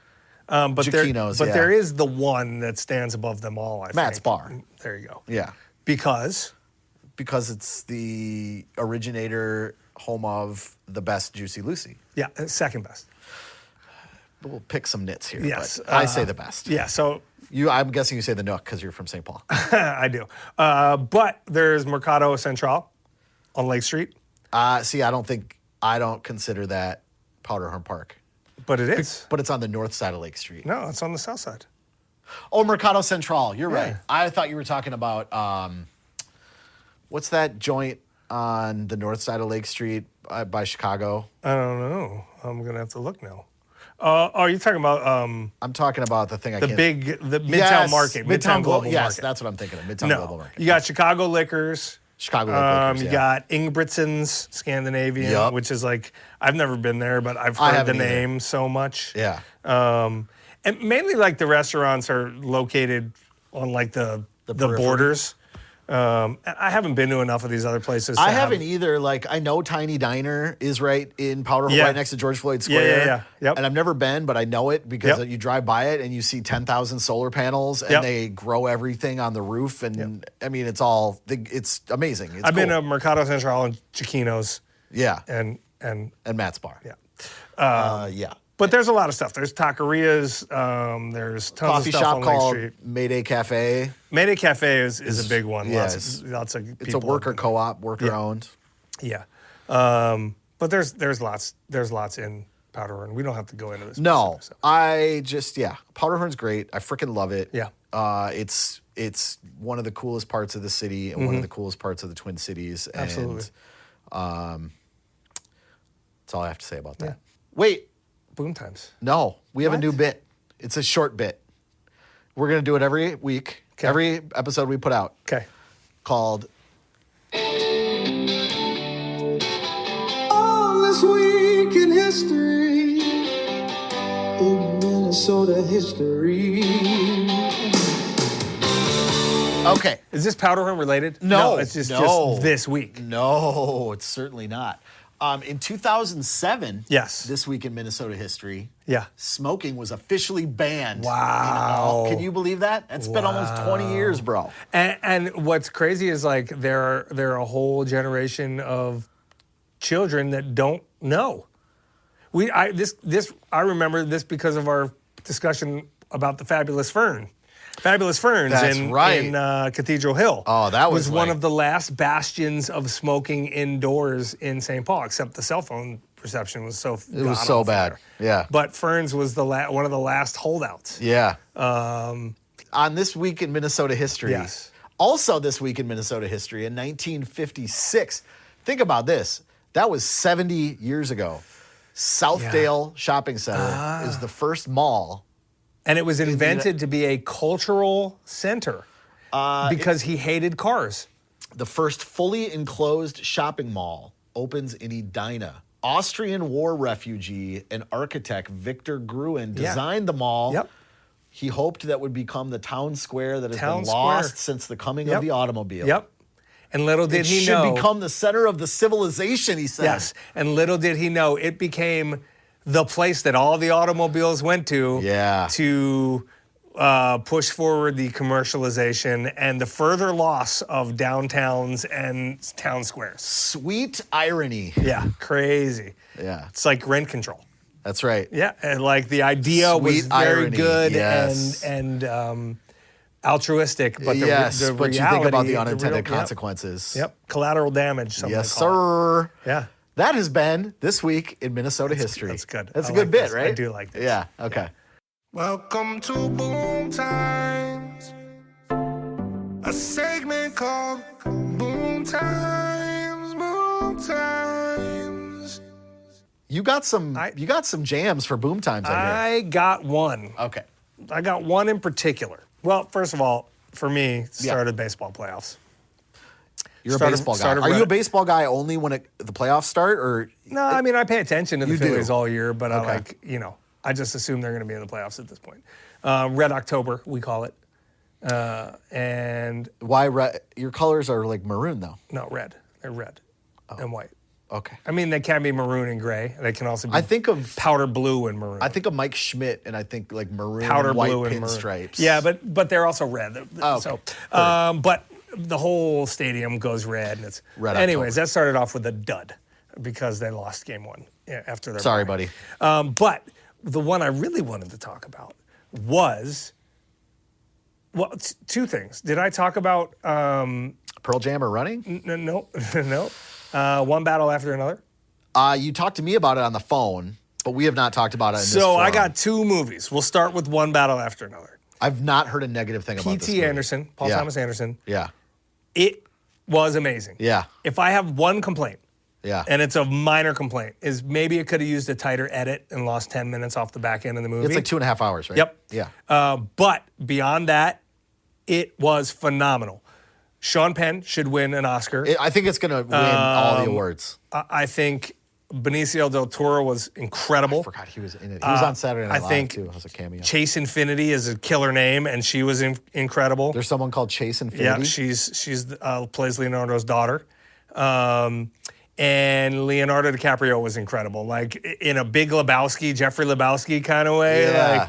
But Chiquinos, there is the one that stands above them all, I think. Matt's Bar. There you go. Yeah. Because it's the originator, home of the best Juicy Lucy. Yeah, second best. We'll pick some nits here. Yes. But I say the best. Yeah, so I'm guessing you say the Nook because you're from St. Paul. I do. But there's Mercado Central on Lake Street. See, I don't consider that Powderhorn Park. But it is. But it's on the north side of Lake Street. No, it's on the south side. Oh, Mercado Central. You're right. I thought you were talking about, what's that joint on the north side of Lake Street by Chicago? I don't know. I'm going to have to look now. Are you talking about I'm talking about the thing I can't... the Midtown Market, Midtown Global Market. Yes, that's what I'm thinking of, Midtown Global Market. You got Chicago Liquors. Chicago Liquors, You got Ingebrigtsen's Scandinavian, which is like, I've never been there, but I've heard the name so much. Yeah. And mainly like the restaurants are located on like the borders. I haven't been to enough of these other places. I haven't either. Like, I know Tiny Diner is right in Powderhorn, right next to George Floyd Square. Yeah. Yep. And I've never been, but I know it because you drive by it and you see 10,000 solar panels and they grow everything on the roof. And I mean, it's amazing. It's I've been cool. to Mercado Central and Chiquinos. Yeah. And Matt's Bar. Yeah. Yeah. But there's a lot of stuff. There's taquerias. There's tons Coffee of stuff shop on Lake called Street. Mayday Cafe. Mayday Cafe is a big one. Yes. Lots of people. It's a worker co-op, worker owned. Yeah. But there's lots in Powderhorn. We don't have to go into this. No, Powderhorn's great. I freaking love it. Yeah. It's one of the coolest parts of the city and one of the coolest parts of the Twin Cities. Absolutely. And that's all I have to say about that. Yeah. Wait. BooMTimeS. No, we have a What? new bit. It's a short bit. We're going to do it every week, every episode we put out, Okay. called All this week in history, in Minnesota history. Okay. Is this Powderhorn related? No, it's just this week. No, it's certainly not. In 2007, Yes. this week in Minnesota history, Yeah. smoking was officially banned. Wow. Can you believe that? It's been almost 20 years, bro. And what's crazy is like there are a whole generation of children that don't know. I remember this because of our discussion about the Fabulous Ferns. That's right. in Cathedral Hill. Oh, that was one like- of the last bastions of smoking indoors in St. Paul, except the cell phone reception was so It was so bad. Yeah. But Ferns was one of the last holdouts. Yeah. On this week in Minnesota history. Yes. Also this week in Minnesota history, in 1956. Think about this. That was 70 years ago. Southdale Shopping Center is the first mall. And it was invented to be a cultural center because he hated cars. The first fully enclosed shopping mall opens in Edina. Austrian war refugee and architect Victor Gruen designed the mall. Yep. He hoped that would become the town square that has Town been square. lost since the coming of the automobile. Yep. And little did It he should know. become the center of the civilization, he said. Yes. And little did he know it became the place that all the automobiles went to to push forward the commercialization and the further loss of downtowns and town squares. Sweet irony. Yeah, crazy. Yeah. It's like rent control. That's right. Yeah, and like the idea was Sweet very irony, good yes. and altruistic, but the but you think reality, about the real- unintended consequences. Yep, collateral damage. Some Yes, might call it. sir. Yeah. That has been This Week in Minnesota History. That's good. That's I a good like bit, this. right? I do like this. Yeah, okay. Welcome to BooMTimeS, a segment called BooMTimeS, BooMTimeS. You got some jams for BooMTimeS, I I got one. hear. Okay. I got one in particular. Well, first of all, for me, started baseball playoffs. You're Started- a baseball guy. started Are you a running- baseball guy only when the playoffs start, or No, I mean I pay attention to the You do. Phillies all year, but Okay. I just assume they're going to be in the playoffs at this point. Red October, we call it, and why your colors are like maroon though? no red. They're red and white. Okay. I mean, they can be maroon and gray. They can also be I think of powder blue and maroon. I think of Mike Schmidt, and I think like maroon, powder and white blue and pinstripes. maroon. Yeah, but they're also red. Oh, So, okay. but the whole stadium goes red. And it's Red anyways. October. That started off with a dud because they lost game one after their Sorry, bye. buddy. But the one I really wanted to talk about was two things. Did I talk about Pearl Jam are running? no one battle after another? You talked to me about it on the phone, but we have not talked about it in this So I forum. got two movies. We'll start with one battle after another. I've not heard a negative thing about this P.T. movie. Anderson, Paul Yeah. Thomas Anderson. Yeah. It was amazing. Yeah. If I have one complaint, Yeah. and it's a minor complaint, is maybe it could have used a tighter edit and lost 10 minutes off the back end of the movie. It's like 2.5 hours, right? Yep. Yeah. But beyond that, it was phenomenal. Sean Penn should win an Oscar. I think it's going to win all the awards. I think Benicio del Toro was incredible. I forgot he was in it. He was on Saturday Night Live too. As a cameo. Chase Infinity is a killer name, and she was incredible. There's someone called Chase Infinity. Yeah, she's plays Leonardo's daughter. And Leonardo DiCaprio was incredible, like in a Big Lebowski, Jeffrey Lebowski kind of way. Yeah. Like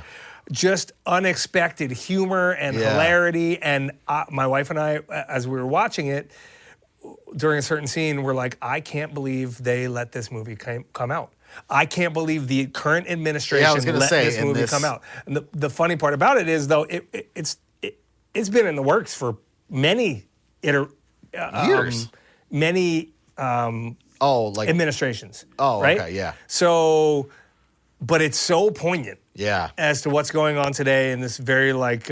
just unexpected humor and hilarity. And my wife and I, as we were watching it, during a certain scene, we're like, I can't believe they let this movie come out. I can't believe the current administration let this movie come out. And the funny part about it is, though, it's been in the works for many years. Many administrations. Oh, right? okay, yeah. So, but it's so poignant. Yeah. As to what's going on today in this very like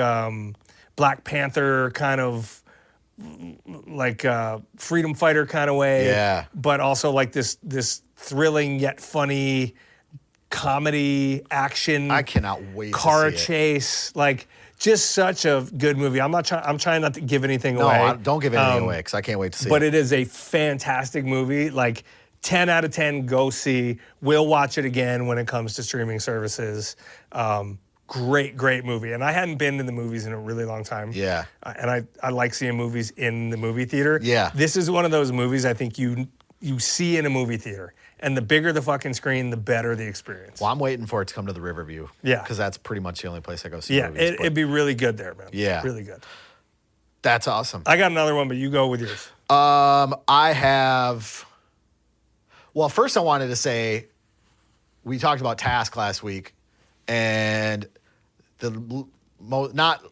Black Panther kind of like freedom fighter kind of way. Yeah. But also like this thrilling yet funny comedy action. I cannot wait car to see it. chase. Like just such a good movie. I'm trying not to give anything away. No, don't give anything away because I can't wait to see it. But it is a fantastic movie. Like 10 out of 10, go see. We'll watch it again when it comes to streaming services. Great movie. And I hadn't been to the movies in a really long time. Yeah. And I like seeing movies in the movie theater. Yeah. This is one of those movies I think you see in a movie theater. And the bigger the fucking screen, the better the experience. Well, I'm waiting for it to come to the Riverview. Yeah. Because that's pretty much the only place I go see Yeah, movies. it'd be really good there, man. Yeah. Really good. That's awesome. I got another one, but you go with yours. I have. Well, first I wanted to say, we talked about Task last week, and not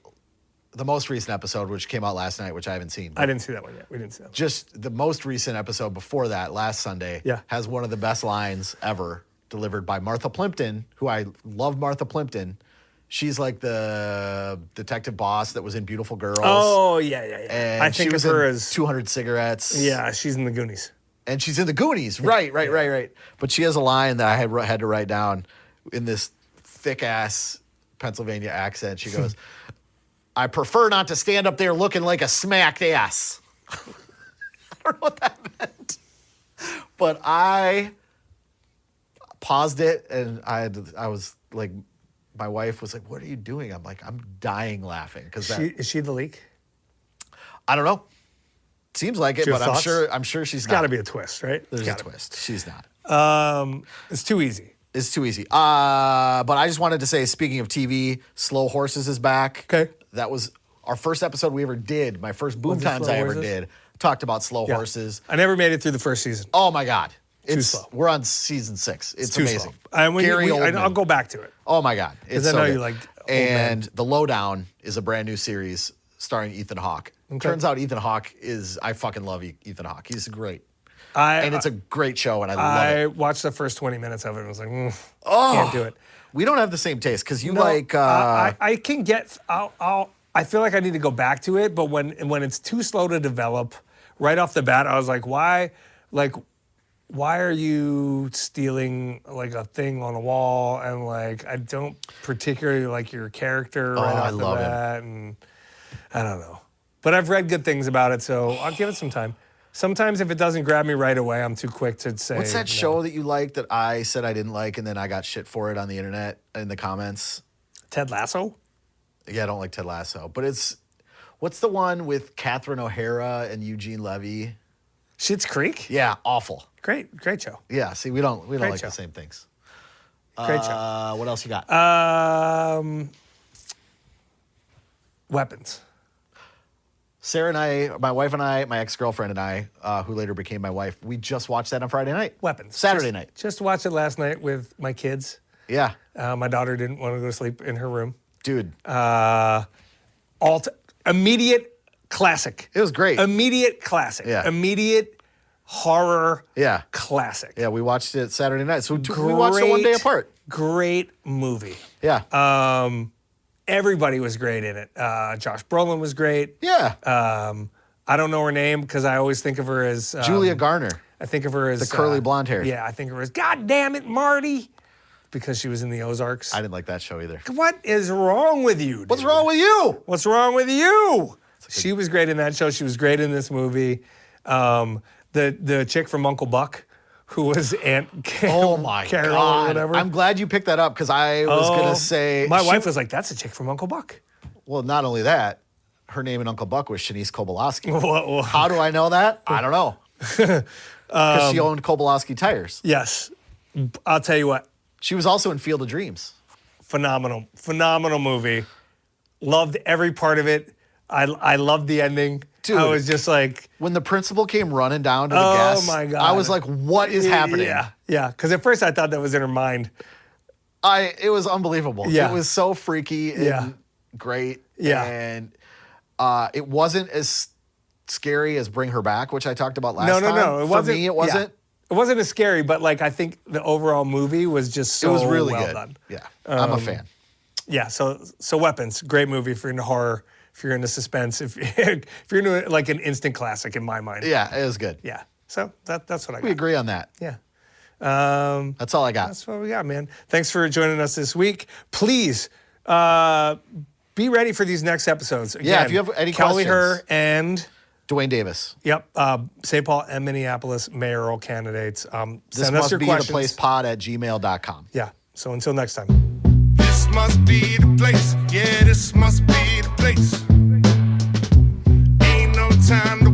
the most recent episode, which came out last night, which I haven't seen. I didn't see that one yet. We didn't see that one. Just the most recent episode before that, last Sunday, has one of the best lines ever delivered by Martha Plimpton, who I love. Martha Plimpton. She's like the detective boss that was in Beautiful Girls. Oh, yeah. And I think she was of her in as 200 Cigarettes. Yeah, she's in the Goonies. And she's in the Goonies. Right. But she has a line that I had to write down in this thick-ass Pennsylvania accent. She goes, I prefer not to stand up there looking like a smacked ass. I don't know what that meant. But I paused it, and I was like, my wife was like, what are you doing? I'm like, I'm dying laughing. Is she the leak? I don't know. Seems like it, but I'm sure she's not. Got to be a twist, right? There's a twist. She's not. It's too easy. It's too easy. But I just wanted to say, speaking of TV, Slow Horses is back. Okay. That was our first episode we ever did. My first Was it BooMTimeS Slow I ever Horses? did. Talked about Slow Horses. I never made it through the first season. Oh my God. Too slow. We're on season 6. It's too amazing. slow. Gary Oldman. I'll go back to it. Oh my God. It's I so know good. you liked Old And Man. The Lowdown is a brand new series starring Ethan Hawke. Okay. Turns out Ethan Hawke I fucking love Ethan Hawke. He's great. And it's a great show, and I love it. I watched the first 20 minutes of it and was like, can't do it. We don't have the same taste because you No, like. I can get. I feel like I need to go back to it, but when it's too slow to develop, right off the bat, I was like, why are you stealing like a thing on a wall? And like, I don't particularly like your character right off the bat, and I don't know. But I've read good things about it, so I'll give it some time. Sometimes if it doesn't grab me right away, I'm too quick to say. What's that no. show that you liked that I said I didn't like, and then I got shit for it on the internet in the comments? Ted Lasso? Yeah, I don't like Ted Lasso, but what's the one with Catherine O'Hara and Eugene Levy? Schitt's Creek? Yeah, awful. Great show. Yeah, see, we don't like show. the same things. Great show. What else you got? Weapons. Sarah and I, my wife and I, my ex-girlfriend and I, who later became my wife, we just watched that on Friday night. Weapons. Saturday night. Just watched it last night with my kids. Yeah. My daughter didn't want to go to sleep in her room. Dude. Immediate classic. It was great. Immediate classic. Yeah. Immediate horror classic. Yeah, we watched it Saturday night. So we watched it one day apart. Great movie. Yeah. Everybody was great in it. Josh Brolin was great. Yeah. I don't know her name because I always think of her as Julia Garner. I think of her as The curly blonde hair. Yeah, I think of her as God damn it, Marty, because she was in the Ozarks. I didn't like that show either. What is wrong with you, dude? What's wrong with you? What's wrong with you? She was great in that show. She was great in this movie. The chick from Uncle Buck, who was Aunt Oh my Carol God. or whatever. I'm glad you picked that up because I was going to say. My wife was like, that's a chick from Uncle Buck. Well, not only that, her name in Uncle Buck was Shanice Kobylowski. Whoa. How do I know that? I don't know. Because she owned Kobylowski Tires. Yes. I'll tell you what. She was also in Field of Dreams. Phenomenal movie. Loved every part of it. I loved the ending. Dude. I was just like, When the principal came running down to the oh guests, my God. I was like, what is happening? Yeah. Because at first I thought that was in her mind. It was unbelievable. Yeah. It was so freaky and Yeah. great. Yeah. And it wasn't as scary as Bring Her Back, which I talked about last time. No. It wasn't. For me, it wasn't. Yeah. It wasn't as scary, but like I think the overall movie was just so It was really well good. done. Yeah, I'm a fan. Yeah, so Weapons, great movie if you're into horror, if you're into suspense, if you're into like an instant classic in my mind. Yeah, it was good. Yeah. So that's what I got. We agree on that. Yeah. That's all I got. That's what we got, man. Thanks for joining us this week. Please be ready for these next episodes. Again, Yeah, if you have any Kaohly, questions. her, and DeWayne Davis. yep, St. Paul and Minneapolis mayoral candidates. This Send us must your be questions. the place pod@gmail.com. Yeah. So until next time. This must be the place. Yeah, this must be the place. Ain't no time